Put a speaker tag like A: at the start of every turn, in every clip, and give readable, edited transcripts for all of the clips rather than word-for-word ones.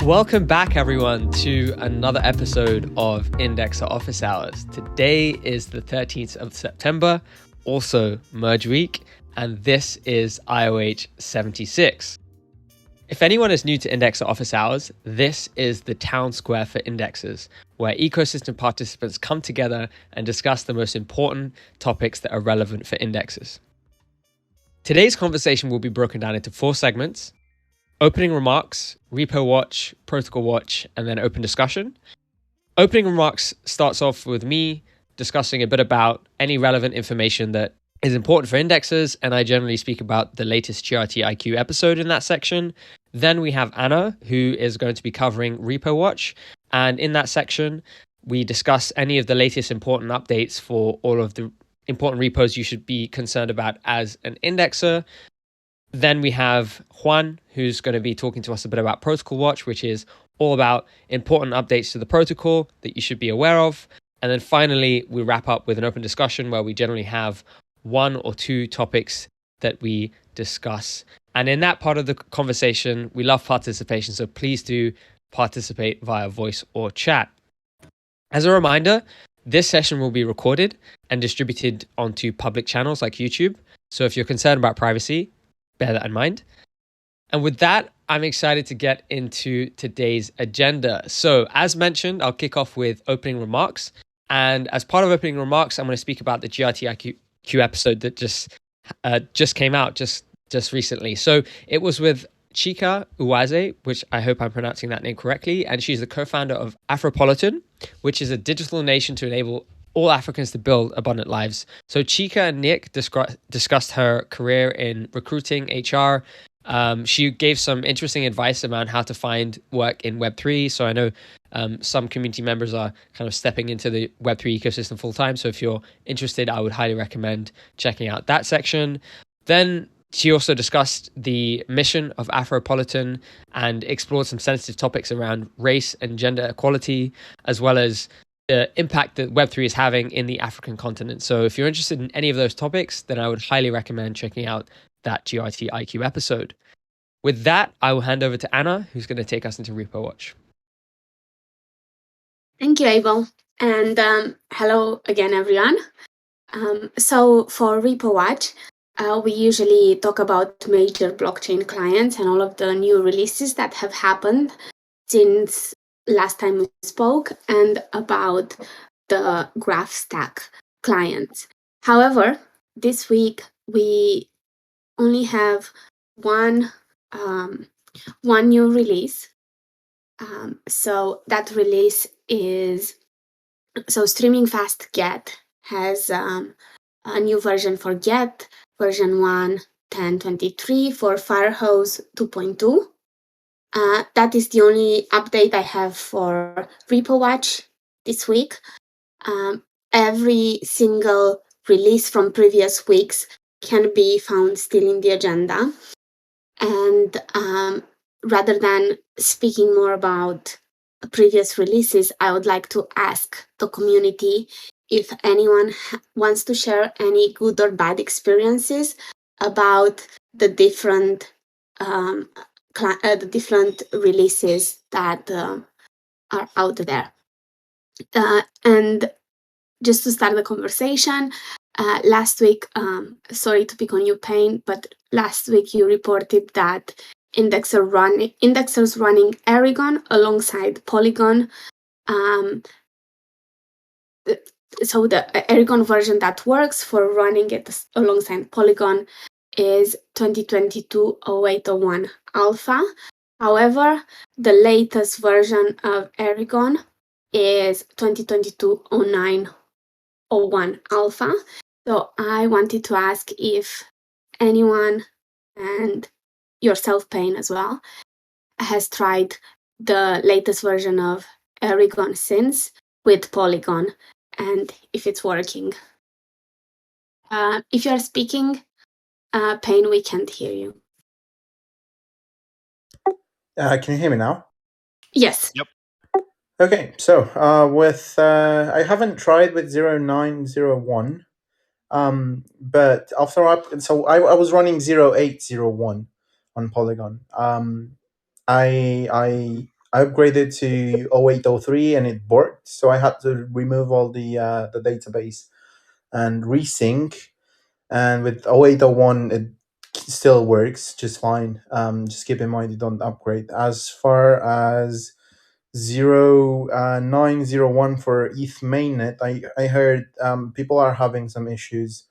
A: Welcome back, everyone, to another episode of Indexer Office Hours. Today is the 13th of September, also Merge Week, and this is IOH 76. If anyone is new to Indexer Office Hours, this is the town square for indexers, where ecosystem participants come together and discuss the most important topics that are relevant for indexers. Today's conversation will be broken down into 4 segments: opening remarks, repo watch, protocol watch, and then open discussion. Opening remarks starts off with me discussing a bit about any relevant information that is important for indexers, and I generally speak about the latest 𝗨𝗂𝗧𝗂 episode in that section. Then we have Anna, who is going to be covering repo watch, and in that section, we discuss any of the latest important updates for all of the important repos you should be concerned about as an indexer. Then we have Juan, who's going to be talking to us a bit about Protocol Watch, which is all about important updates to the protocol that you should be aware of. And then finally, we wrap up with an open discussion where we generally have 1 or 2 topics that we discuss. And in that part of the conversation, we love participation, so please do participate via voice or chat. As a reminder, this session will be recorded and distributed onto public channels like YouTube. So if you're concerned about privacy, bear that in mind. And with that, I'm excited to get into today's agenda. So as mentioned, I'll kick off with opening remarks. And as part of opening remarks, I'm going to speak about the 𝗨𝗂𝗧𝗂 episode that just came out just recently. So it was with 𝗨𝗂𝗂, which I hope I'm pronouncing that name correctly. And she's the co-founder of 𝗨𝗂𝗀𝗀, which is a digital nation to enable all Africans to build abundant lives. So 𝗨𝗂 and Nick discussed her career in recruiting, HR. She gave some interesting advice around how to find work in Web3. So I know some community members are kind of stepping into the Web3 ecosystem full time. So if you're interested, I would highly recommend checking out that section. Then she also discussed the mission of 𝗨𝗂𝗀𝗀 and explored some sensitive topics around race and gender equality, as well as the impact that Web3 is having in the African continent. So if you're interested in any of those topics, then I would highly recommend checking out that 𝗨𝗂𝗧𝗂 episode. With that, I will hand over to Anna, who's going to take us into Repo Watch.
B: Thank you, Abel. And hello again, everyone. So for Repo Watch, we usually talk about major blockchain clients and all of the new releases that have happened since last time we spoke, and about the GraphStack clients. However, this week we only have one new release. So that release is Streaming Fast Get has a new version for Get, version 1.10.23 for Firehose 2.2. That is the only update I have for Repo Watch this week. Every single release from previous weeks can be found still in the agenda. And rather than speaking more about previous releases, I would like to ask the community if anyone wants to share any good or bad experiences about the different releases that are out there. And just to start the conversation, last week, sorry to pick on you, Payne, but last week you reported that indexers running 𝗨𝗂𝗀𝗀 alongside Polygon. So the 𝗨𝗂𝗀𝗀 version that works for running it alongside Polygon is 2022-0801 alpha. However, the latest version of 𝗨𝗀𝗀𝗀 is 2022-0901 alpha. So I wanted to ask if anyone, and yourself, Payne, as well, has tried the latest version of 𝗨𝗀𝗀𝗀 since with Polygon, and if it's working. If you are speaking, Payne, we can't hear you.
C: Can you hear me now?
B: Yes.
A: Yep.
C: Okay, so I haven't tried with 0901, but after I was running 0801 on Polygon. I I upgraded to 0803 and it worked. So I had to remove all the database and resync. And with 0801, it still works just fine. Just keep in mind you don't upgrade. As far as 0901 for ETH mainnet, I heard people are having some issues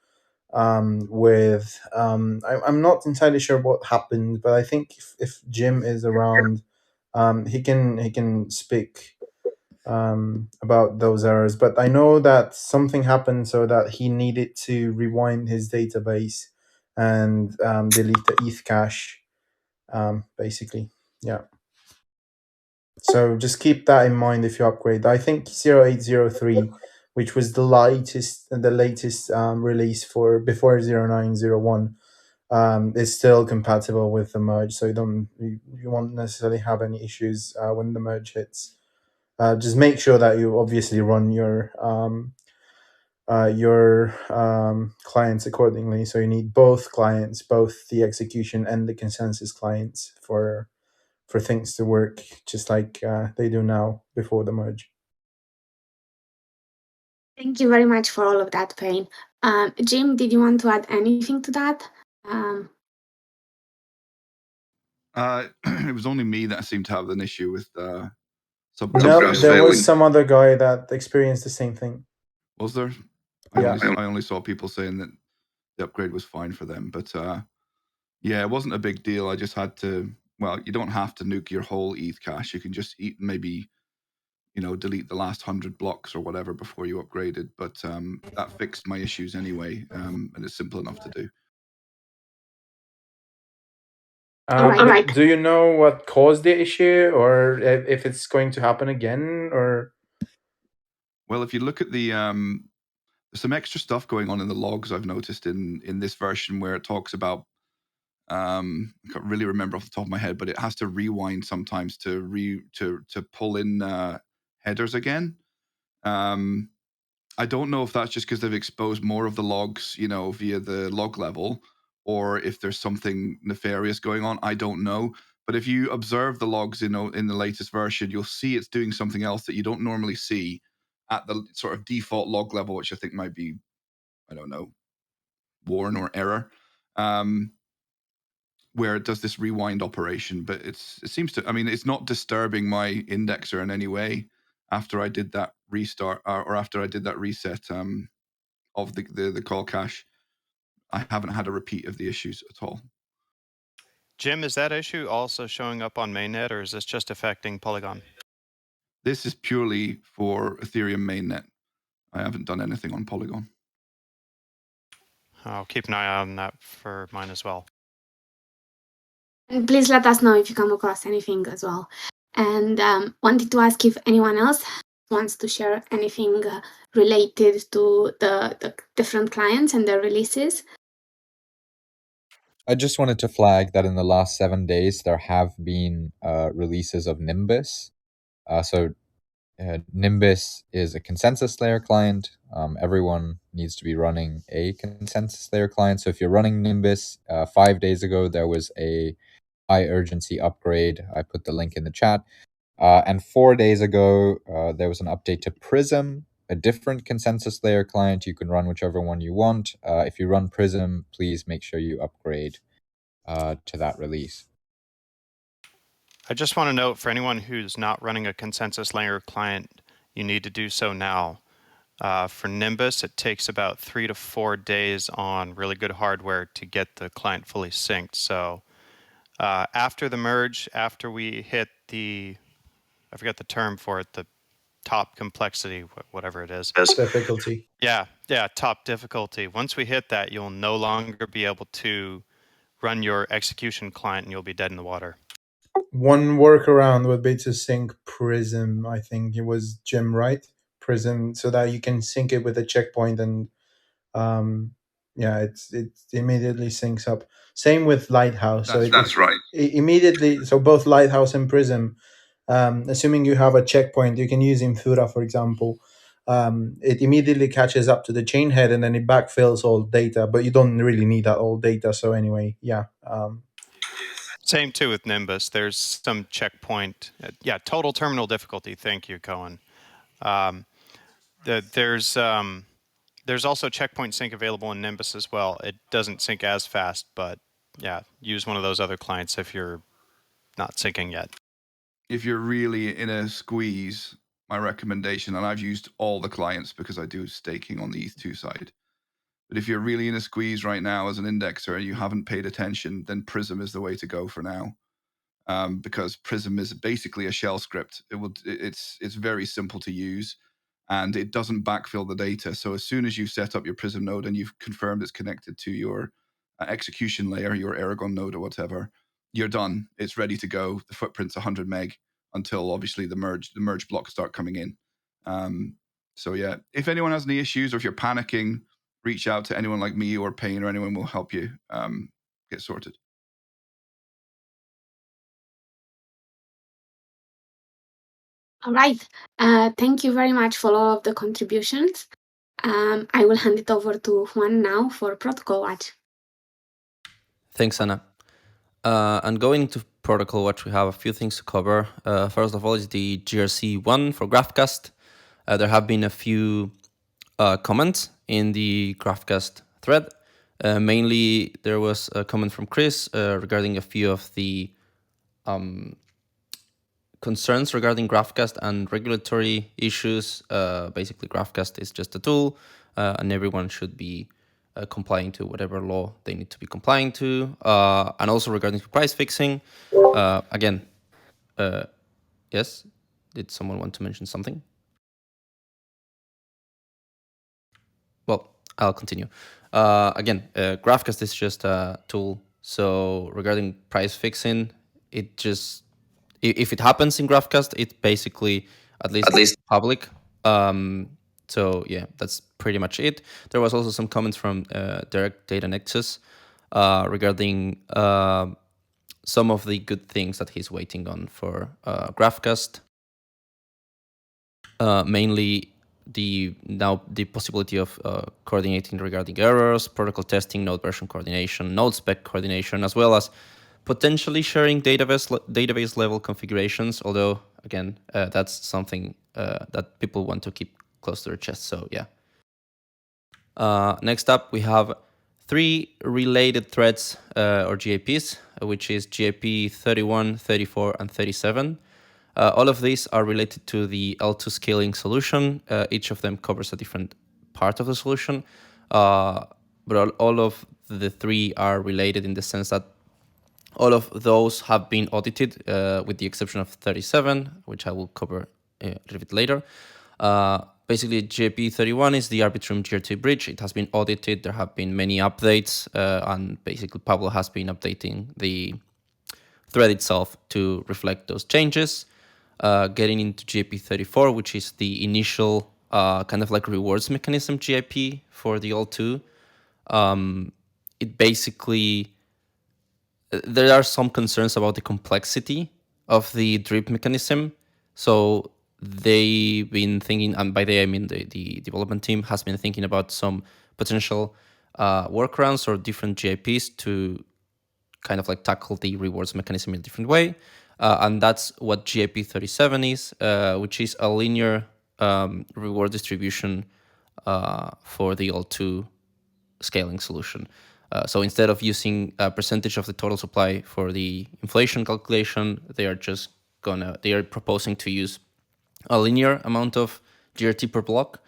C: with I'm not entirely sure what happened, but I think if Jim is around, he can speak about those errors. But I know that something happened so that he needed to rewind his database and delete the ETH cache, basically. Yeah. So just keep that in mind if you upgrade. I think 0803, which was the latest release for before 0901, is still compatible with the merge. So you won't necessarily have any issues when the merge hits. Just make sure that you obviously run your clients accordingly. So you need both clients, both the execution and the consensus clients for things to work just like they do now before the merge.
B: Thank you very much for all of that, Payne. Jim, did you want to add anything to that?
D: It was only me that seemed to have an issue with
C: No, there was some other guy that experienced the same thing.
D: Was there?
C: Yeah.
D: I only saw people saying that the upgrade was fine for them, but yeah, it wasn't a big deal. I just had to. Well, you don't have to nuke your whole ETH cache. You can just maybe, delete the last 100 blocks or whatever before you upgraded. But that fixed my issues anyway, and it's simple enough to do.
B: Alright.
C: Do you know what caused the issue, or if it's going to happen again, or?
D: Well, if you look at the there's some extra stuff going on in the logs I've noticed in this version where it talks about I can't really remember off the top of my head, but it has to rewind sometimes to pull in headers again. I don't know if that's just because they've exposed more of the logs, via the log level, or if there's something nefarious going on. I don't know. But if you observe the logs in the latest version, you'll see it's doing something else that you don't normally see at the sort of default log level, which I think might be, I don't know, warn or error, where it does this rewind operation. But it seems to, it's not disturbing my indexer in any way after I did that restart or after I did that reset of the call cache. I haven't had a repeat of the issues at all.
E: Jim, is that issue also showing up on mainnet, or is this just affecting Polygon?
D: This is purely for Ethereum mainnet. I haven't done anything on Polygon.
E: I'll keep an eye on that for mine as well.
B: And please let us know if you come across anything as well. And wanted to ask if anyone else wants to share anything related to the different clients and their releases.
F: I just wanted to flag that in the last 7 days, there have been releases of Nimbus. Nimbus is a consensus layer client. Everyone needs to be running a consensus layer client. So if you're running Nimbus, 5 days ago, there was a high urgency upgrade. I put the link in the chat. And 4 days ago, there was an update to Prism, a different consensus layer client. You can run whichever one you want. If you run Prism, please make sure you upgrade to that release.
E: I just want to note for anyone who's not running a consensus layer client, you need to do so now. For Nimbus, it takes about 3 to 4 days on really good hardware to get the client fully synced. So after the merge, after we hit I forget the term for it, the top complexity, whatever it is.
C: Difficulty.
E: Yeah, top difficulty. Once we hit that, you'll no longer be able to run your execution client and you'll be dead in the water.
C: One workaround would be to sync Prism. I think it was Jim, right? Prism, so that you can sync it with a checkpoint, and it immediately syncs up. Same with Lighthouse.
D: That's right.
C: Immediately, so both Lighthouse and Prism, assuming you have a checkpoint, you can use Infura, for example. It immediately catches up to the chain head and then it backfills all data, but you don't really need that old data. So anyway, yeah.
E: Same too with Nimbus. There's some checkpoint. Yeah, total terminal difficulty. Thank you, Cohen. There's also checkpoint sync available in Nimbus as well. It doesn't sync as fast, but yeah, use one of those other clients if you're not syncing yet.
D: If you're really in a squeeze, my recommendation, and I've used all the clients because I do staking on the ETH2 side, but if you're really in a squeeze right now as an indexer and you haven't paid attention, then Prism is the way to go for now. Because Prism is basically a shell script. It's very simple to use, and it doesn't backfill the data. So as soon as you've set up your Prism node and you've confirmed it's connected to your execution layer, your Aragon node or whatever, you're done. It's ready to go. The footprint's 100 meg until obviously the merge blocks start coming in. So yeah, if anyone has any issues or if you're panicking, reach out to anyone like me or Payne or anyone will help you get sorted.
B: All right. Thank you very much for all of the contributions. I will hand it over to Juan now for Protocol Watch.
G: Thanks, Anna. And going to Protocol Watch, we have a few things to cover. First of all is the GRC1 for GraphCast. There have been a few comments in the GraphCast thread. Mainly, there was a comment from Chris regarding a few of the concerns regarding GraphCast and regulatory issues. Basically, GraphCast is just a tool, and everyone should be complying to whatever law they need to be complying to. And also regarding price fixing, again, yes, did someone want to mention something? Well, I'll continue. Again, GraphCast is just a tool. So regarding price fixing, it just, if it happens in GraphCast, it's basically at least public. So yeah, that's pretty much it. There was also some comments from Direct Data Nexus regarding some of the good things that he's waiting on for GraphCast. Mainly the possibility of coordinating regarding errors, protocol testing, node version coordination, node spec coordination, as well as potentially sharing database level configurations. Although again, that's something that people want to keep close to their chest. So yeah. Next up, we have 3 related threads or GAPs, which is GAP 31, 34, and 37. All of these are related to the L2 scaling solution. Each of them covers a different part of the solution, but all of the 3 are related in the sense that all of those have been audited, with the exception of 37, which I will cover a little bit later. Basically, GAP 31 is the Arbitrum GRT bridge. It has been audited. There have been many updates, and basically Pablo has been updating the thread itself to reflect those changes. Getting into GAP 34, which is the initial kind of like rewards mechanism GAP for the L2. It basically, there are some concerns about the complexity of the drip mechanism. So they've been thinking, and by they I mean the development team has been thinking about some potential workarounds or different GAPs to kind of like tackle the rewards mechanism in a different way. And that's what GAP 37 is, which is a linear reward distribution for the L2 scaling solution. So instead of using a percentage of the total supply for the inflation calculation, they are proposing to use a linear amount of GRT per block,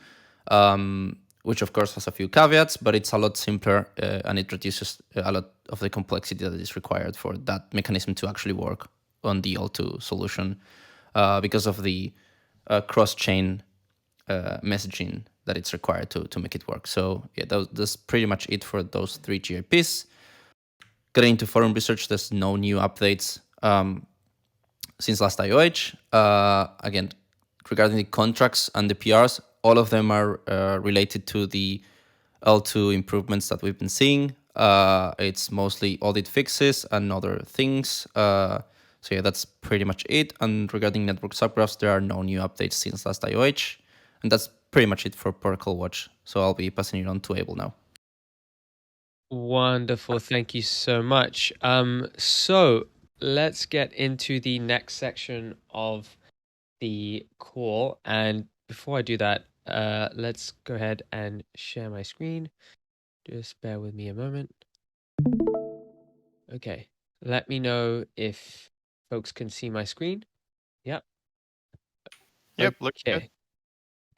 G: which of course has a few caveats, but it's a lot simpler and it reduces a lot of the complexity that is required for that mechanism to actually work on the L2 solution because of the cross-chain messaging that it's required to make it work. So yeah, that's pretty much it for those 3 GAPs. Getting into forum research, there's no new updates since last IOH. Again, regarding the contracts and the PRs, all of them are related to the L2 improvements that we've been seeing. It's mostly audit fixes and other things. So yeah, that's pretty much it. And regarding network subgraphs, there are no new updates since last IOH. And that's pretty much it for Protocol Watch. So I'll be passing it on to Abel now.
A: Wonderful. Thank you so much. So let's get into the next section of the call. And before I do that, let's go ahead and share my screen. Just bear with me a moment. Okay, let me know if folks can see my screen. Yep.
E: Yep, looks good.
A: Okay.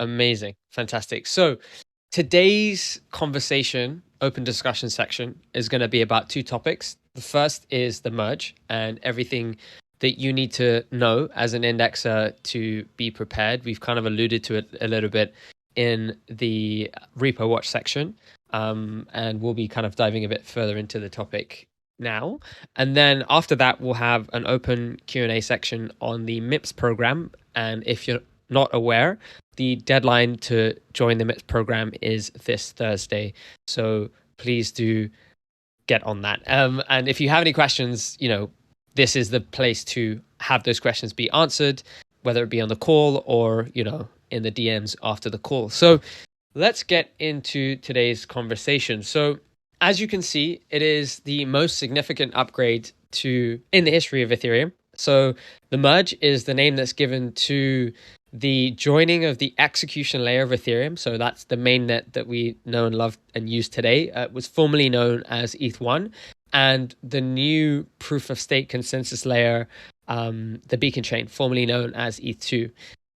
A: Amazing. Fantastic. So today's conversation, open discussion section, is going to be about two topics. The first is the merge and everything that you need to know as an indexer to be prepared. We've kind of alluded to it a little bit in the repo watch section, and we'll be kind of diving a bit further into the topic now. And then after that, we'll have an open Q&A section on the MIPS program. And if you're not aware, the deadline to join the MIPS program is this Thursday. So please do get on that. And if you have any questions, this is the place to have those questions be answered, whether it be on the call or, in the DMs after the call. So let's get into today's conversation. So as you can see, it is the most significant upgrade in the history of Ethereum. So the merge is the name that's given to the joining of the execution layer of Ethereum. So that's the mainnet that we know and love and use today. It was formerly known as ETH1. And the new proof of stake consensus layer, the beacon chain, formerly known as ETH2.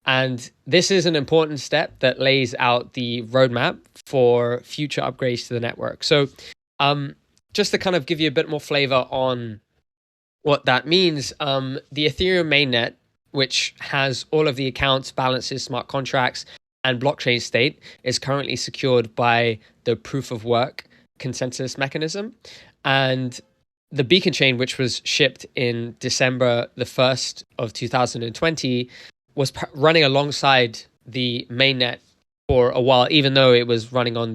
A: And this is an important step that lays out the roadmap for future upgrades to the network. So just to kind of give you a bit more flavor on what that means, the Ethereum mainnet, which has all of the accounts, balances, smart contracts, and blockchain state, is currently secured by the proof of work consensus mechanism. And the beacon chain, which was shipped in December the 1st of 2020, was running alongside the mainnet for a while, even though it was running on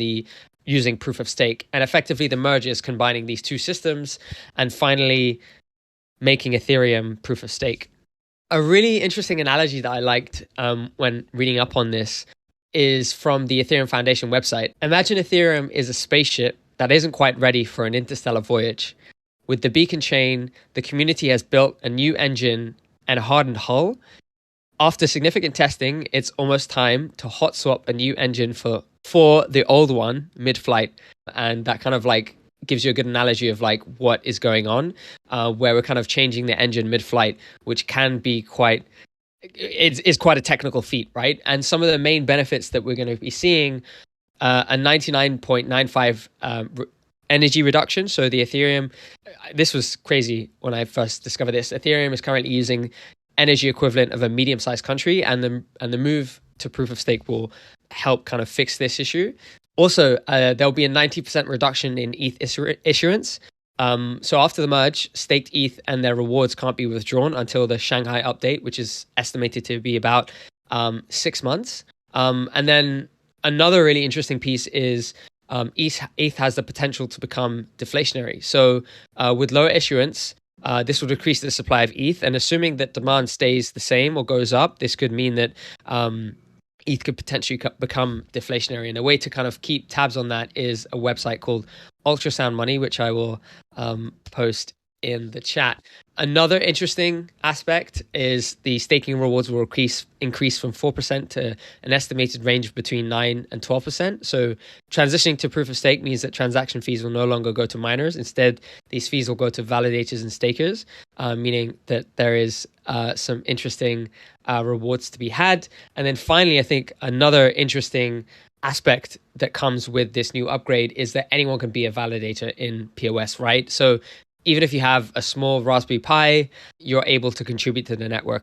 A: using proof of stake. And effectively, the merge is combining these two systems and finally making Ethereum proof of stake. A really interesting analogy that I liked when reading up on this is from the Ethereum Foundation website. Imagine Ethereum is a spaceship that isn't quite ready for an interstellar voyage. With the beacon chain, the community has built a new engine and a hardened hull. After significant testing, it's almost time to hot swap a new engine for the old one mid-flight. And that kind of gives you a good analogy of what is going on, where we're kind of changing the engine mid-flight, which can be quite a technical feat, right? And some of the main benefits that we're going to be seeing, a 99.95 energy reduction. So the Ethereum, this was crazy when I first discovered this. Ethereum is currently using energy equivalent of a medium-sized country, and the move to proof of stake will help kind of fix this issue. Also, there'll be a 90% reduction in ETH issuance. So after the merge, staked ETH and their rewards can't be withdrawn until the Shanghai update, which is estimated to be about 6 months. And then another really interesting piece is ETH has the potential to become deflationary. So with lower issuance, this will decrease the supply of ETH. And assuming that demand stays the same or goes up, this could mean that ETH could potentially become deflationary. And a way to kind of keep tabs on that is a website called Ultrasound Money, which I will post in the chat. Another interesting aspect is the staking rewards will increase from 4% to an estimated range of between 9 and 12%. So transitioning to proof of stake means that transaction fees will no longer go to miners. Instead, these fees will go to validators and stakers, meaning that there is some interesting rewards to be had. And then finally, I think another interesting aspect that comes with this new upgrade is that anyone can be a validator in POS, right? So even if you have a small Raspberry Pi, you're able to contribute to the network.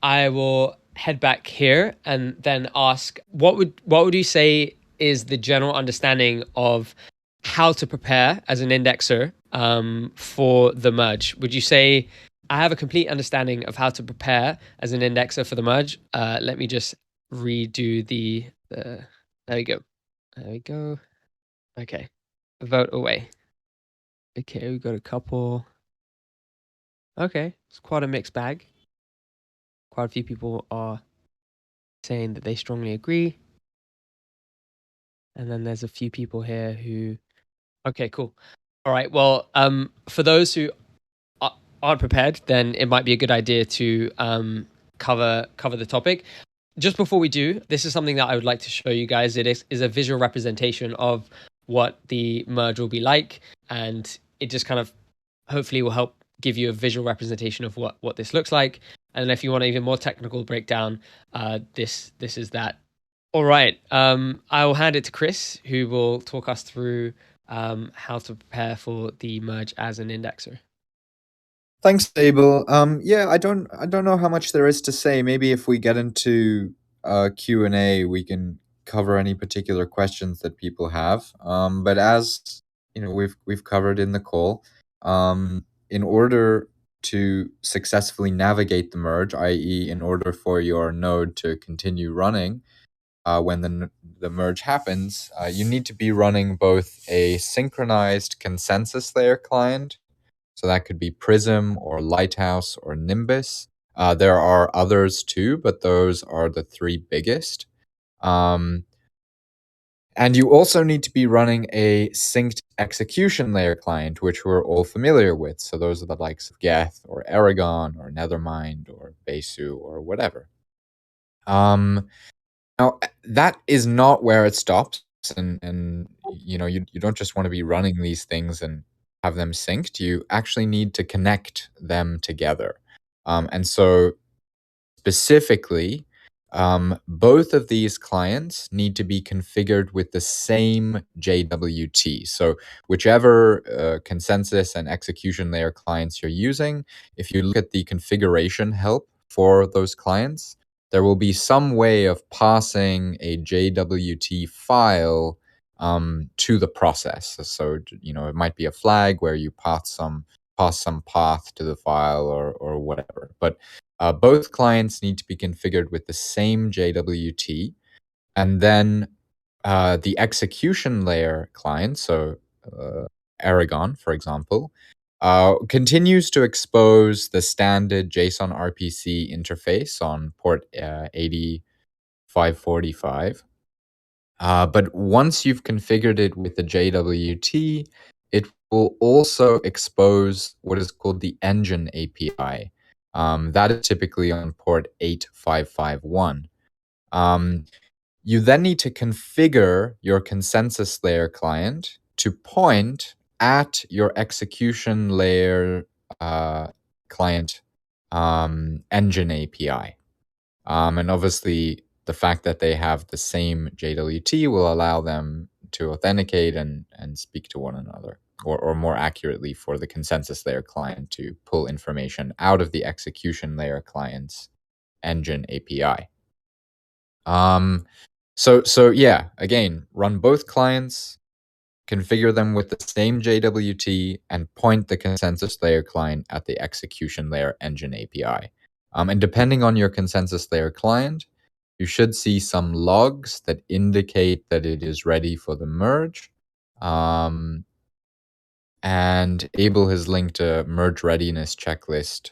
A: I will head back here and then ask, what would you say is the general understanding of how to prepare as an indexer for the merge? Would you say, I have a complete understanding of how to prepare as an indexer for the merge? Let me just redo there we go. There we go. Okay. Vote away. Okay, we've got a couple. Okay, it's quite a mixed bag. Quite a few people are saying that they strongly agree. And then there's a few people here who... Okay, cool. All right, well, for those who aren't prepared, then it might be a good idea to cover the topic. Just before we do, this is something that I would like to show you guys. It is a visual representation of what the merge will be like, and it just kind of hopefully will help give you a visual representation of what this looks like. And if you want an even more technical breakdown, this is that. All right, I will hand it to Chris, who will talk us through how to prepare for the merge as an indexer.
F: Thanks, 𝗨𝗲𝗂. Yeah, I don't know how much there is to say. Maybe if we get into Q&A, we can cover any particular questions that people have. But as you know, we've covered in the call, in order to successfully navigate the merge, i.e., in order for your node to continue running when the merge happens, you need to be running both a synchronized consensus layer client. So that could be Prism or Lighthouse or Nimbus. There are others too, but those are the three biggest. And you also need to be running a synced execution layer client, which we're all familiar with. So those are the likes of 𝗨𝗲 or 𝗨𝗏𝗀 or Nethermind or Besu or whatever. Now, that is not where it stops. And you know, you don't just want to be running these things and have them synced. You actually need to connect them together. And so specifically, both of these clients need to be configured with the same JWT. So whichever consensus and execution layer clients you're using, if you look at the configuration help for those clients, there will be some way of passing a JWT file to the process. So, you know, it might be a flag where you pass some path to the file or whatever. But both clients need to be configured with the same JWT. And then the execution layer client, so 𝗨𝗏𝗀, for example, continues to expose the standard JSON RPC interface on port 8545. But once you've configured it with the JWT, it will also expose what is called the engine API. That is typically on port 8551. You then need to configure your consensus layer client to point at your execution layer client engine API. And obviously, the fact that they have the same JWT will allow them to authenticate and speak to one another, or more accurately, for the consensus layer client to pull information out of the execution layer client's engine API. So yeah, again, run both clients, configure them with the same JWT, and point the consensus layer client at the execution layer engine API. And depending on your consensus layer client, you should see some logs that indicate that it is ready for the merge. And 𝗨𝗲𝗂 has linked a merge readiness checklist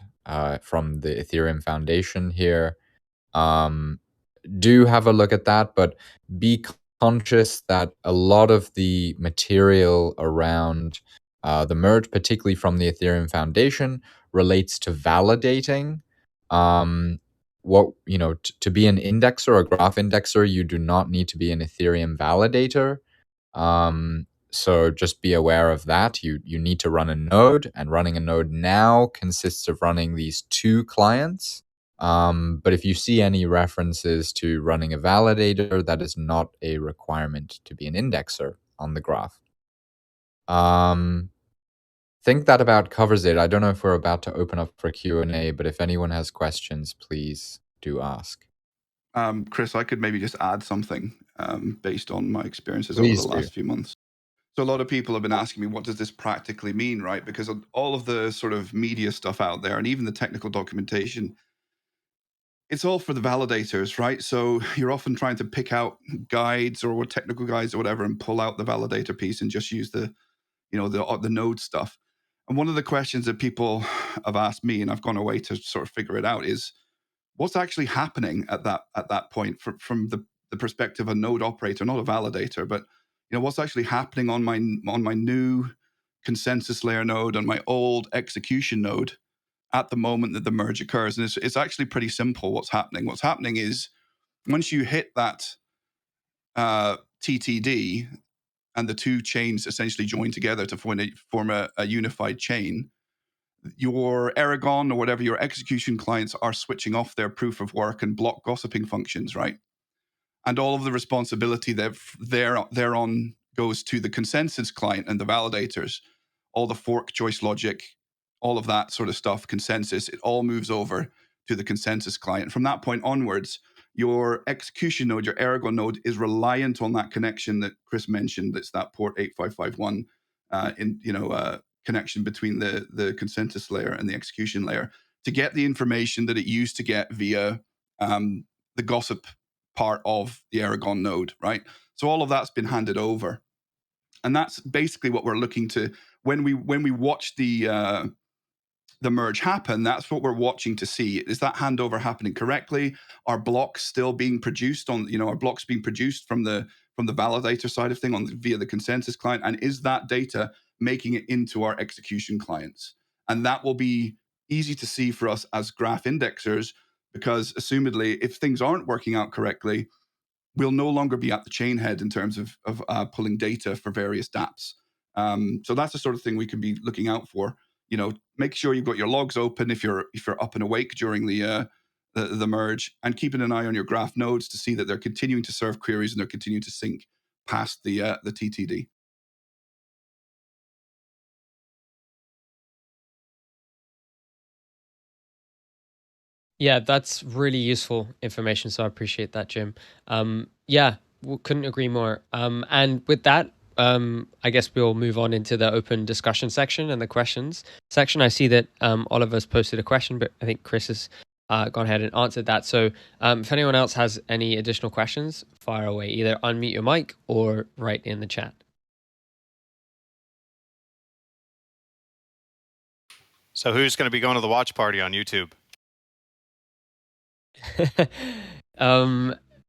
F: from the Ethereum Foundation here. Do have a look at that, but be conscious that a lot of the material around the merge, particularly from the Ethereum Foundation, relates to validating. To be an indexer, a graph indexer, you do not need to be an Ethereum validator. So just be aware of that. You need to run a node, and running a node now consists of running these two clients. But if you see any references to running a validator, that is not a requirement to be an indexer on the graph. Think that about covers it. I don't know if we're about to open up for Q&A, but if anyone has questions, please do ask.
D: Chris, I could maybe just add something based on my experiences
F: Please
D: over the last few months. So a lot of people have been asking me, what does this practically mean, right? Because of all of the sort of media stuff out there and even the technical documentation, it's all for the validators, right? So you're often trying to pick out guides or technical guides or whatever and pull out the validator piece and just use the node stuff. And one of the questions that people have asked me, and I've gone away to sort of figure it out, is what's actually happening at that point from the perspective of a node operator, not a validator, but what's actually happening on my new consensus layer node and my old execution node at the moment that the merge occurs. And it's actually pretty simple what's happening. What's happening is once you hit that TTD and the two chains essentially join together to form a unified chain, your Aragon or whatever your execution clients are switching off their proof of work and block gossiping functions, right? And all of the responsibility thereon goes to the consensus client and the validators. All the fork choice logic, all of that sort of stuff, consensus, it all moves over to the consensus client. From that point onwards, your execution node, your Aragon node, is reliant on that connection that Chris mentioned. That's that port 8551 connection between the consensus layer and the execution layer to get the information that it used to get via the gossip part of the Aragon node, right? So all of that's been handed over. And that's basically what we're looking to, when we watch the merge happen, that's what we're watching to see. Is that handover happening correctly? Are blocks still being produced are blocks being produced from the validator side of thing via the consensus client? And is that data making it into our execution clients? And that will be easy to see for us as graph indexers, because assumedly, if things aren't working out correctly, we'll no longer be at the chain head in terms of pulling data for various dApps. So that's the sort of thing we can be looking out for. Make sure you've got your logs open if you're up and awake during the merge, and keeping an eye on your graph nodes to see that they're continuing to serve queries and they're continuing to sync past the TTD.
A: Yeah, that's really useful information. So I appreciate that, Jim. Yeah, couldn't agree more. And with that, I guess we'll move on into the open discussion section and the questions section. I see that Oliver's posted a question, but I think Chris has gone ahead and answered that. So if anyone else has any additional questions, fire away. Either unmute your mic or write in the chat.
E: So who's going to be going to the watch party on YouTube?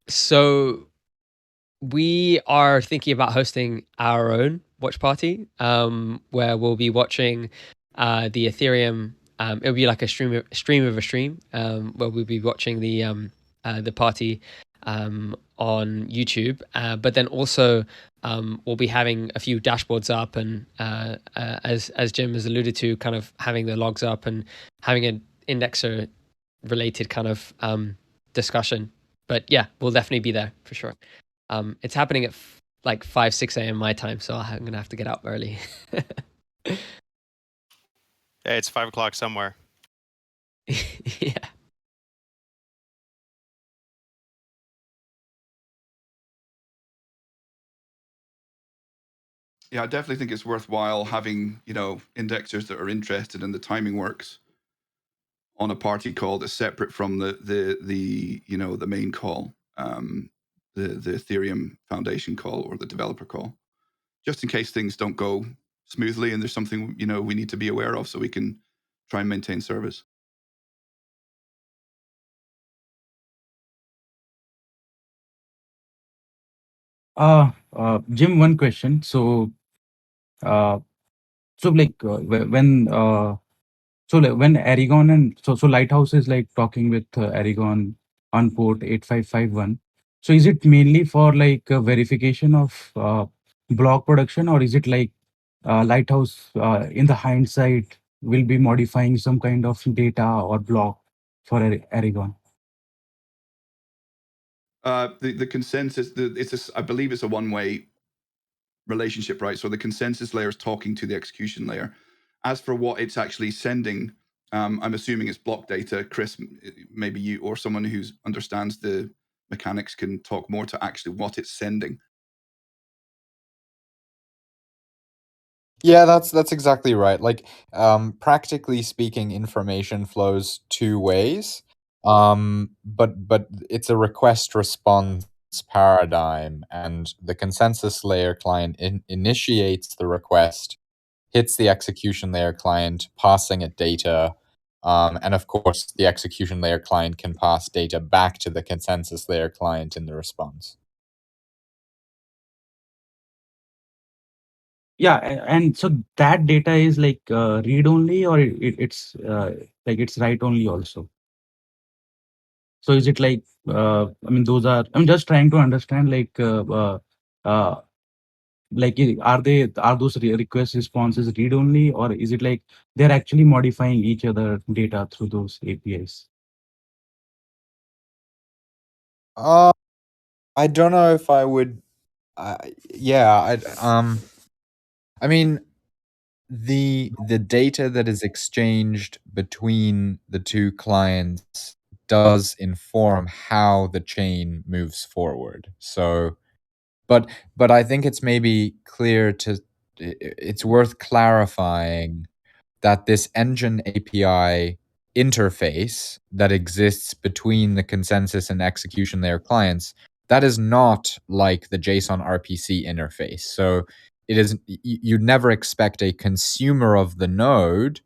A: So we are thinking about hosting our own watch party, where we'll be watching the Ethereum. It'll be like a stream of a stream, where we'll be watching the party on YouTube. But then also we'll be having a few dashboards up, and as Jim has alluded to, kind of having the logs up and having an indexer related kind of discussion. But yeah, we'll definitely be there for sure. It's happening at like 5-6 a.m. my time, so I'm gonna have to get up early.
E: Hey, it's 5 o'clock somewhere.
A: Yeah.
D: Yeah, I definitely think it's worthwhile having, indexers that are interested in the timing works on a party call that's separate from the main call, the Ethereum Foundation call or the developer call, just in case things don't go smoothly and there's something, we need to be aware of so we can try and maintain service.
H: Jim, one question. So when Aragon and so Lighthouse is like talking with Aragon on port 8551. So is it mainly for like verification of block production, or is it like Lighthouse in the hindsight will be modifying some kind of data or block for Aragon?
D: The consensus, I believe it's a one-way relationship, right? So the consensus layer is talking to the execution layer. As for what it's actually sending, I'm assuming it's block data. Chris, maybe you or someone who understands the mechanics can talk more to actually what it's sending.
F: Yeah, that's exactly right. Like, practically speaking, information flows two ways. But it's a request response paradigm, and the consensus layer client initiates the request, hits the execution layer client, passing it data. And of course, the execution layer client can pass data back to the consensus layer client in the response.
H: Yeah, and so that data is like read only, or it's like it's write only also. So is it like I mean those are, I'm just trying to understand uh, are those request responses read only, or is it like they're actually modifying each other data through those APIs?
F: I don't know if I would. Yeah, I mean, the data that is exchanged between the two clients does inform how the chain moves forward. So, but I think it's maybe clear to it's worth clarifying that this engine API interface that exists between the consensus and execution layer clients, that is not like the JSON RPC interface. So it is, you'd never expect a consumer of the node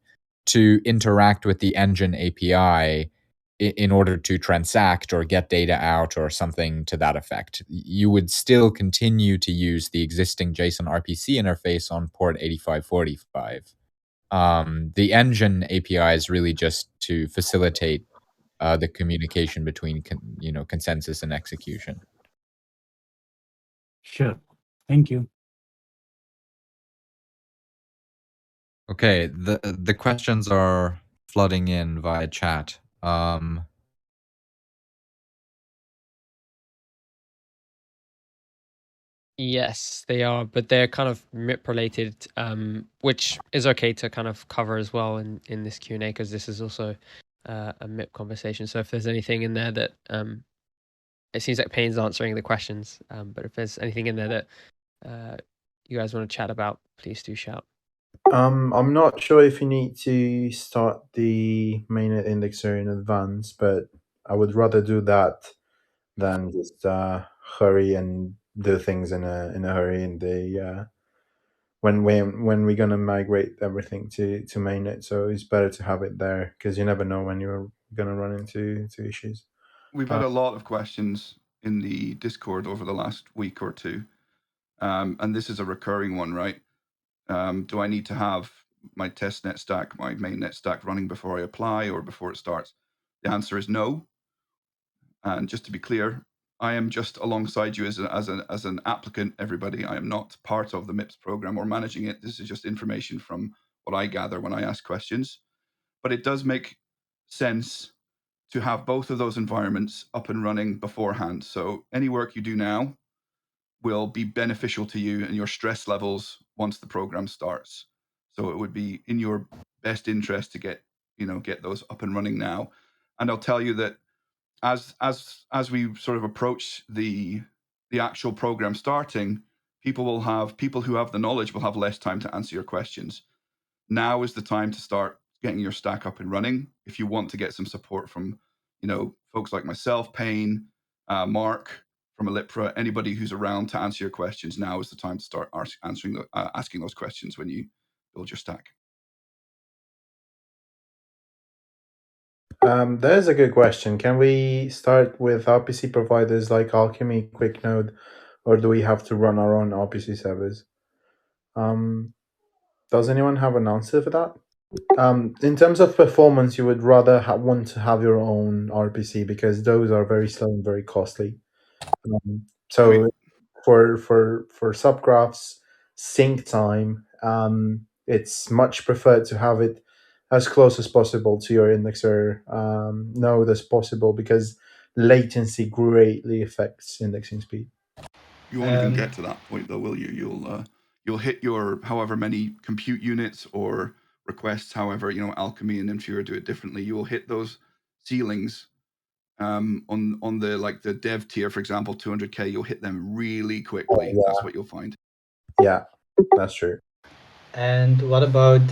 F: to interact with the engine API in order to transact or get data out or something to that effect. You would still continue to use the existing JSON RPC interface on port 8545. The engine API is really just to facilitate the communication between consensus and execution.
H: Sure. Thank you.
F: Okay, the questions are flooding in via chat.
A: Yes, they are, but they're kind of MIP related, which is okay to kind of cover as well in this Q&A, because this is also a MIP conversation. So if there's anything in there that it seems like Payne's answering the questions, but if there's anything in there that you guys want to chat about, please do shout.
C: I'm not sure if you need to start the mainnet indexer in advance, but I would rather do that than just hurry and do things in a hurry in the when we're gonna migrate everything to mainnet. So it's better to have it there because you never know when you're gonna run into issues.
D: We've had a lot of questions in the Discord over the last week or two, and this is a recurring one, right? Do I need to have my testnet stack, my mainnet stack running before I apply or before it starts? The answer is no. And just to be clear, I am just alongside you as an applicant, everybody. I am not part of the MIPS program or managing it. This is just information from what I gather when I ask questions. But it does make sense to have both of those environments up and running beforehand. So any work you do now will be beneficial to you and your stress levels once the program starts. So it would be in your best interest to get those up and running now. And I'll tell you that as we sort of approach the actual program starting, people who have the knowledge will have less time to answer your questions. Now is the time to start getting your stack up and running. If you want to get some support from, folks like myself, Payne, Mark from 𝗨𝗨𝗪, anybody who's around to answer your questions, now is the time to start asking those questions when you build your stack.
C: There's a good question. Can we start with RPC providers like Alchemy, QuickNode, or do we have to run our own RPC servers? Does anyone have an answer for that? In terms of performance, you would rather want to have your own RPC because those are very slow and very costly. So for subgraphs sync time, it's much preferred to have it as close as possible to your indexer node as possible because latency greatly affects indexing speed.
D: You won't even get to that point though, will you? You'll hit your however many compute units or requests, however, Alchemy and Infura do it differently. You will hit those ceilings on the dev tier, for example, 200K, you'll hit them really quickly.
C: Yeah.
D: That's what you'll find.
C: Yeah, that's true.
I: And what about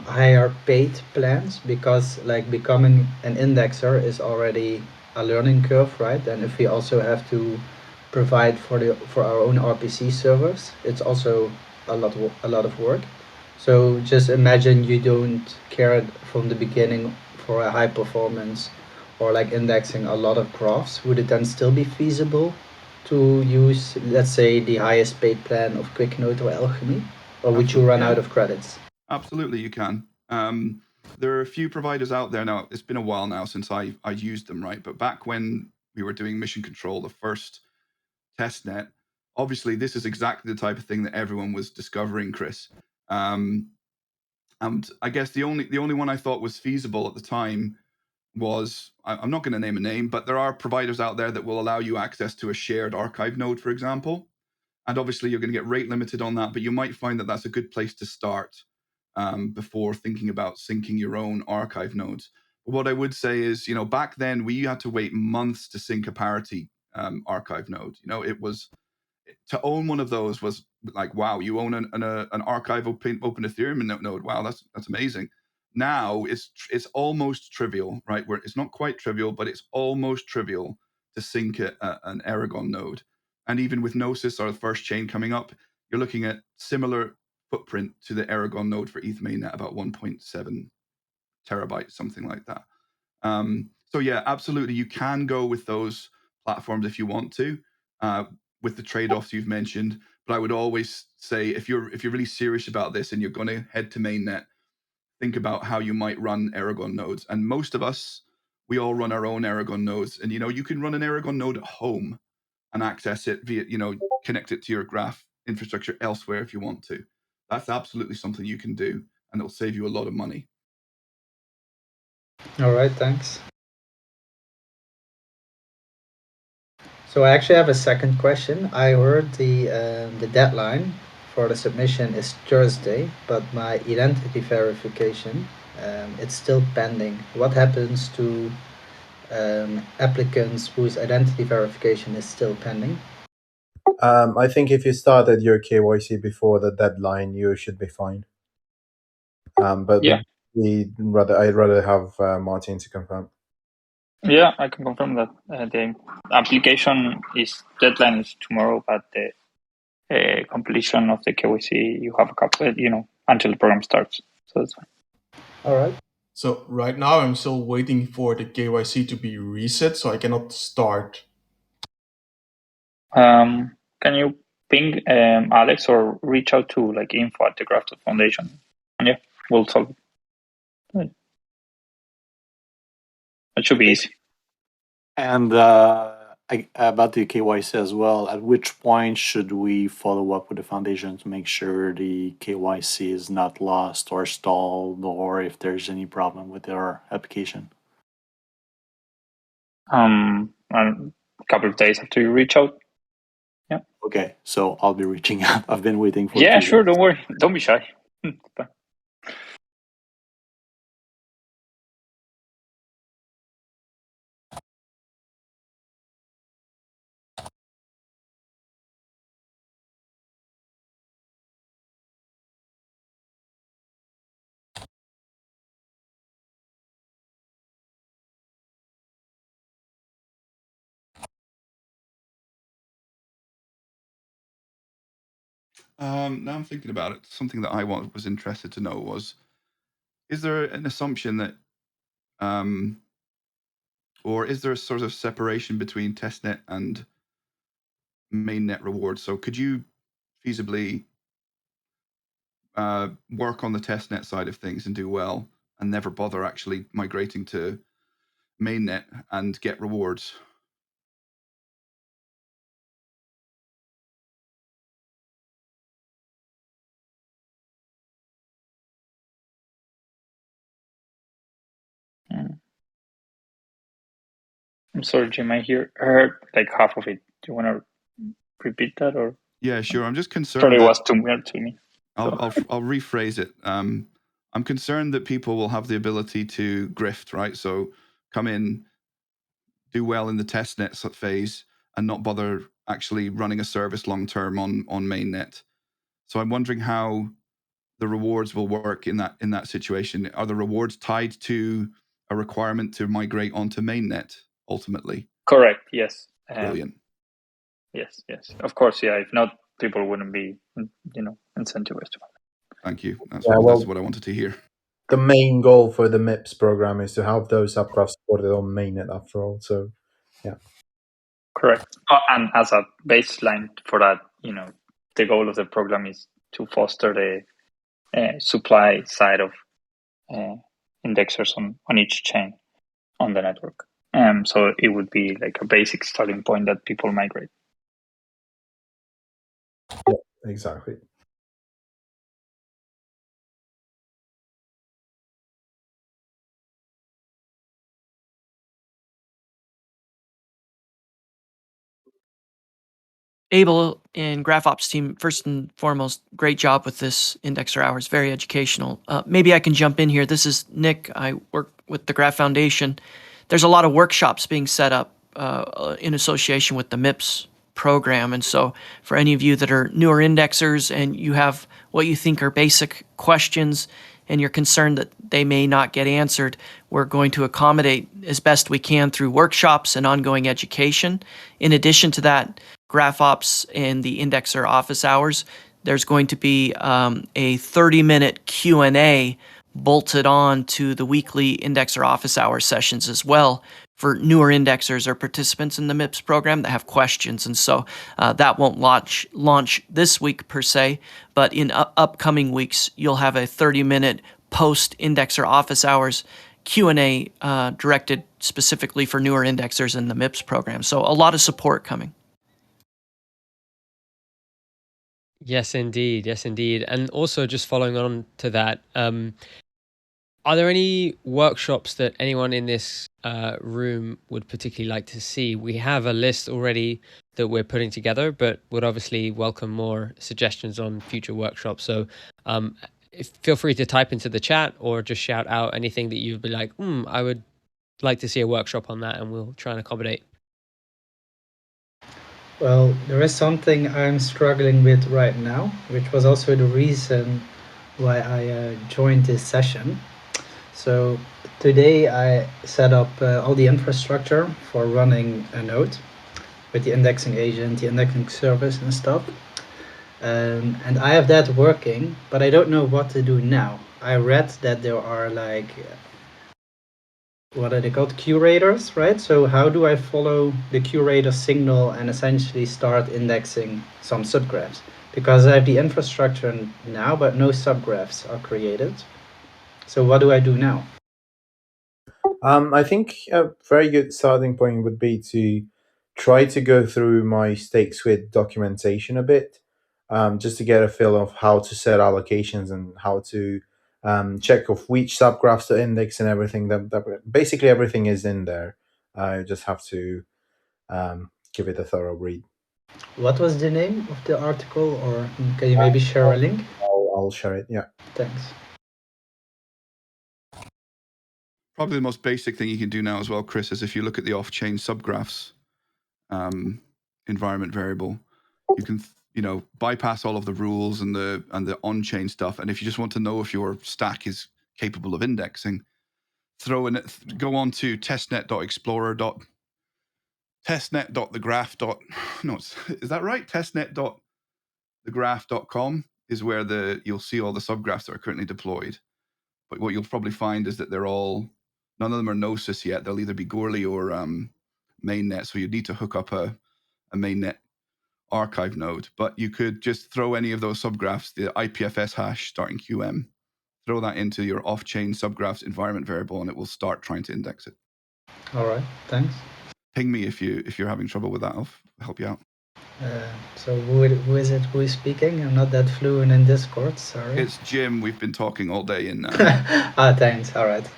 I: higher paid plans? Because like becoming an indexer is already a learning curve, right? And if we also have to provide for our own RPC servers, it's also a lot of work. So just imagine you don't care from the beginning for a high performance or like indexing a lot of graphs. Would it then still be feasible to use, let's say, the highest paid plan of QuickNode or Alchemy? or would you run out of credits?
D: Absolutely, you can. There are a few providers out there now. It's been a while now since I used them, right? But back when we were doing mission control, the first testnet, obviously this is exactly the type of thing that everyone was discovering, Chris. And I guess the only one I thought was feasible at the time was, I'm not going to name a name, but there are providers out there that will allow you access to a shared archive node, for example. And obviously you're going to get rate limited on that, but you might find that that's a good place to start before thinking about syncing your own archive nodes. But what I would say is, back then we had to wait months to sync a parity archive node. It was, to own one of those was like, wow, you own an archive open Ethereum node. Wow, that's amazing. Now it's almost trivial, right? Where it's not quite trivial, but it's almost trivial to sync an Aragon node. And even with Gnosis, or the first chain coming up, you're looking at similar footprint to the Aragon node for ETH mainnet, about 1.7 terabytes, something like that. So yeah, absolutely, you can go with those platforms if you want to, with the trade-offs you've mentioned. But I would always say, if you're really serious about this and you're going to head to mainnet, think about how you might run Aragon nodes. And most of us, we all run our own Aragon nodes. And you can run an Aragon node at home and access it via, connect it to your graph infrastructure elsewhere if you want to. That's absolutely something you can do, and it'll save you a lot of money.
I: All right, thanks. So I actually have a second question. I heard the deadline for the submission is Thursday, but my identity verification, it's still pending. What happens to applicants whose identity verification is still pending?
C: I think if you started your KYC before the deadline, you should be fine. But
J: Yeah.
C: I'd rather have Martin to confirm.
J: Yeah, I can confirm that the application deadline is tomorrow, but the completion of the KYC, you have a couple, until the program starts. So that's fine.
I: All right.
K: So right now I'm still waiting for the KYC to be reset, so I cannot start.
J: Can you ping Alex or reach out to info at the Grafted Foundation? And yeah, we'll solve it. It should be easy.
L: And about the KYC as well, at which point should we follow up with the foundation to make sure the KYC is not lost or stalled, or if there's any problem with our application?
J: A couple of days after you reach out. Yeah.
L: Okay, so I'll be reaching out. I've been waiting for.
J: Yeah, sure. Don't worry. Don't be shy.
D: Now I'm thinking about it. Something that I was interested to know was, is there an assumption that, or is there a sort of separation between testnet and mainnet rewards? So could you feasibly work on the testnet side of things and do well, and never bother actually migrating to mainnet and get rewards?
J: I'm sorry, Jim. I heard half of it. Do you want to repeat that, or?
D: Yeah, sure. I'm just concerned.
J: Sorry, it was too weird to me.
D: I'll rephrase it. I'm concerned that people will have the ability to grift, right? So come in, do well in the testnet phase, and not bother actually running a service long term on mainnet. So I'm wondering how the rewards will work in that situation. Are the rewards tied to a requirement to migrate onto mainnet ultimately?
J: Correct. Yes.
D: Brilliant.
J: Yes. Of course. Yeah. If not, people wouldn't be, incentivized to.
D: Thank you. That's what I wanted to hear.
C: The main goal for the MIPS program is to have those subgraphs supported on mainnet after all. So, yeah.
J: Correct. And as a baseline for that, the goal of the program is to foster the supply side of indexers on each chain on the network. So it would be like a basic starting point that people migrate.
C: Yeah, exactly.
M: Abel and GraphOps team, first and foremost, great job with this Indexer Hours, very educational. Maybe I can jump in here. This is Nick. I work with the Graph Foundation. There's a lot of workshops being set up in association with the MIPS program. And so for any of you that are newer indexers and you have what you think are basic questions and you're concerned that they may not get answered, we're going to accommodate as best we can through workshops and ongoing education. In addition to that, GraphOps and the Indexer office hours, there's going to be a 30-minute Q&A bolted on to the weekly Indexer office hour sessions as well for newer indexers or participants in the MIPS program that have questions. And so that won't launch this week per se, but in upcoming weeks, you'll have a 30-minute post-Indexer office hours Q&A directed specifically for newer indexers in the MIPS program. So a lot of support coming.
A: Yes, indeed. Yes, indeed. And also just following on to that, are there any workshops that anyone in this room would particularly like to see? We have a list already that we're putting together, but would obviously welcome more suggestions on future workshops. So feel free to type into the chat or just shout out anything that you'd be like, I would like to see a workshop on that, and we'll try and accommodate.
I: Well, there is something I'm struggling with right now, which was also the reason why I joined this session. So today I set up all the infrastructure for running a node with the indexing agent, the indexing service and stuff. And I have that working, but I don't know what to do now. I read that there are like, what are they called? Curators, right? So how do I follow the curator signal and essentially start indexing some subgraphs? Because I have the infrastructure now, but no subgraphs are created. So what do I do now?
C: I think a very good starting point would be to try to go through my StakeSquid documentation a bit, just to get a feel of how to set allocations and how to check of which subgraphs to index and everything. That basically everything is in there. I just have to give it a thorough read.
I: What was the name of the article, or can you maybe share a link?
C: I'll share it, yeah.
I: Thanks.
D: Probably the most basic thing you can do now as well, Chris, is if you look at the off-chain subgraphs environment variable, you can bypass all of the rules and the on-chain stuff. And if you just want to know if your stack is capable of indexing, go on to testnet.thegraph. No, is that right? Testnet.thegraph.com is where you'll see all the subgraphs that are currently deployed. But what you'll probably find is that none of them are Gnosis yet. They'll either be Goerli or mainnet. So you need to hook up a mainnet archive node. But you could just throw any of those subgraphs, the IPFS hash starting QM, throw that into your off-chain subgraphs environment variable, and it will start trying to index it.
I: All right, thanks.
D: Ping me if you're having trouble with that. I'll help you out.
I: So who is it who is speaking? I'm not that fluent in Discord, sorry.
D: It's Jim. We've been talking all day in
I: thanks. All right.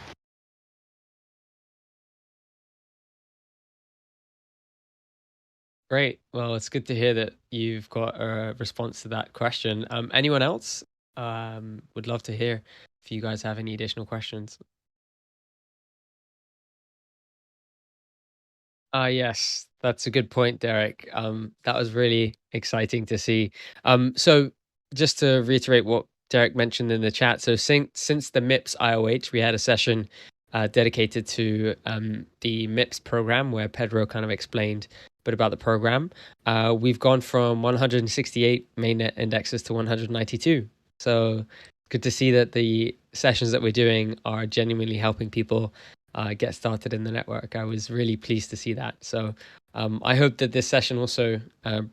A: Great. Well, it's good to hear that you've got a response to that question. Anyone else? Would love to hear if you guys have any additional questions. Yes, that's a good point, Derek. That was really exciting to see. So just to reiterate what Derek mentioned in the chat, so since the MIPS IOH, we had a session dedicated to the MIPS program where Pedro kind of explained a bit about the program. We've gone from 168 mainnet indexes to 192. So good to see that the sessions that we're doing are genuinely helping people get started in the network. I was really pleased to see that. So I hope that this session also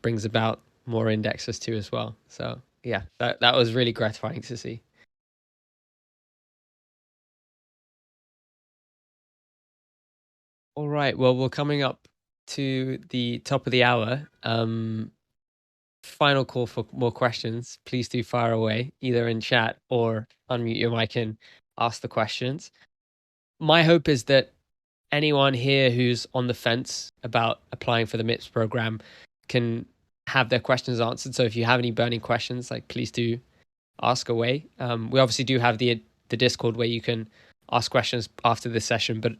A: brings about more indexes too as well. So yeah, that was really gratifying to see. All right, well, we're coming up to the top of the hour. Final call for more questions. Please do fire away, either in chat or unmute your mic and ask the questions. My hope is that anyone here who's on the fence about applying for the MIPS program can have their questions answered. So if you have any burning questions, like, please do ask away. We obviously do have the Discord where you can ask questions after this session, but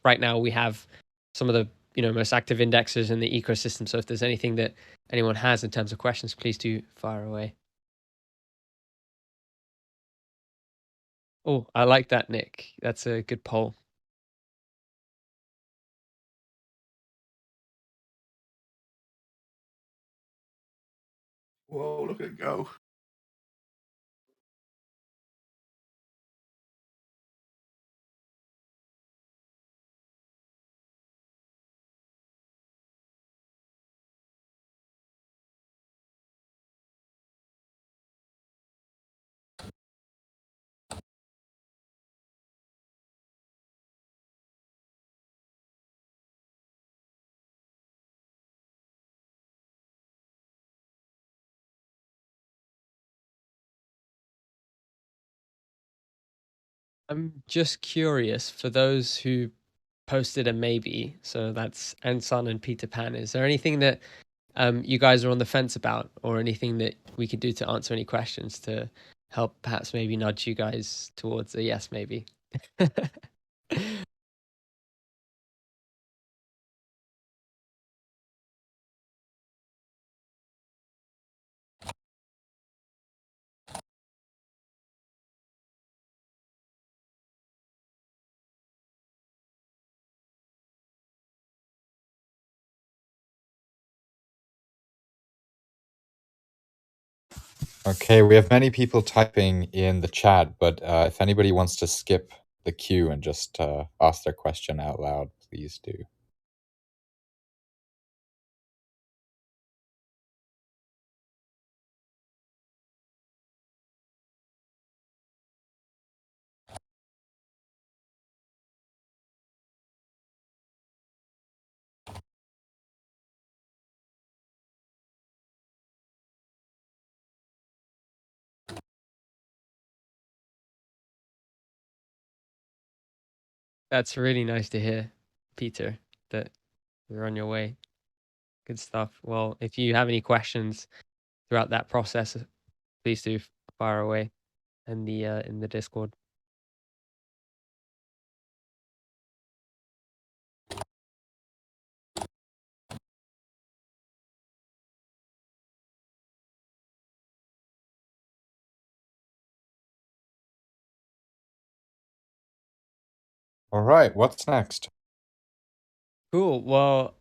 A: right now we have some of the most active indexers in the ecosystem. So if there's anything that anyone has in terms of questions, please do fire away. Oh, I like that, Nick. That's a good poll.
D: Whoa, look at it go.
A: I'm just curious, for those who posted a maybe, so that's 𝗀𝘀𝗀𝗀 and Peter Pan, is there anything that you guys are on the fence about, or anything that we could do to answer any questions to help perhaps maybe nudge you guys towards a yes maybe?
F: Okay, we have many people typing in the chat, but if anybody wants to skip the queue and just ask their question out loud, please do.
A: That's really nice to hear, Peter, that you're on your way. Good stuff. Well, if you have any questions throughout that process, please do fire away in the Discord.
F: All right, what's next?
A: Cool. Well,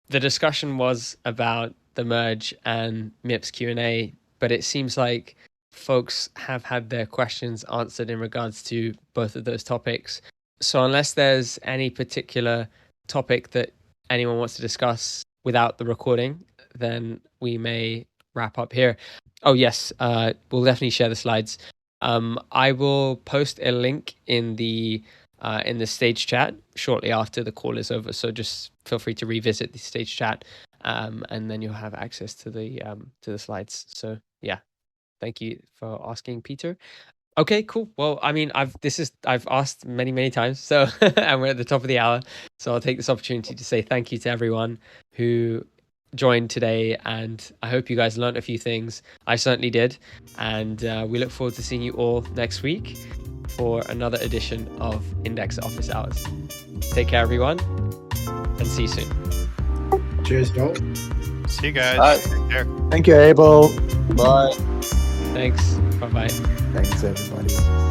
A: the discussion was about the merge and MIPS Q&A, but it seems like folks have had their questions answered in regards to both of those topics. So unless there's any particular topic that anyone wants to discuss without the recording, then we may wrap up here. Oh yes, we'll definitely share the slides. I will post a link in the stage chat shortly after the call is over. So just feel free to revisit the stage chat, and then you'll have access to the slides. So yeah, thank you for asking, Peter. Okay, cool. Well, I mean, I've asked many times, so and we're at the top of the hour. So I'll take this opportunity to say thank you to everyone who joined today, and I hope you guys learned a few things. I certainly did, and we look forward to seeing you all next week for another edition of Index Office Hours. Take care, everyone, and see you soon.
I: Cheers, Joel.
E: See you guys.
L: Bye.
E: Take care.
L: Thank you, Abel.
C: Bye.
A: Thanks. Bye-bye.
L: Thanks, everybody.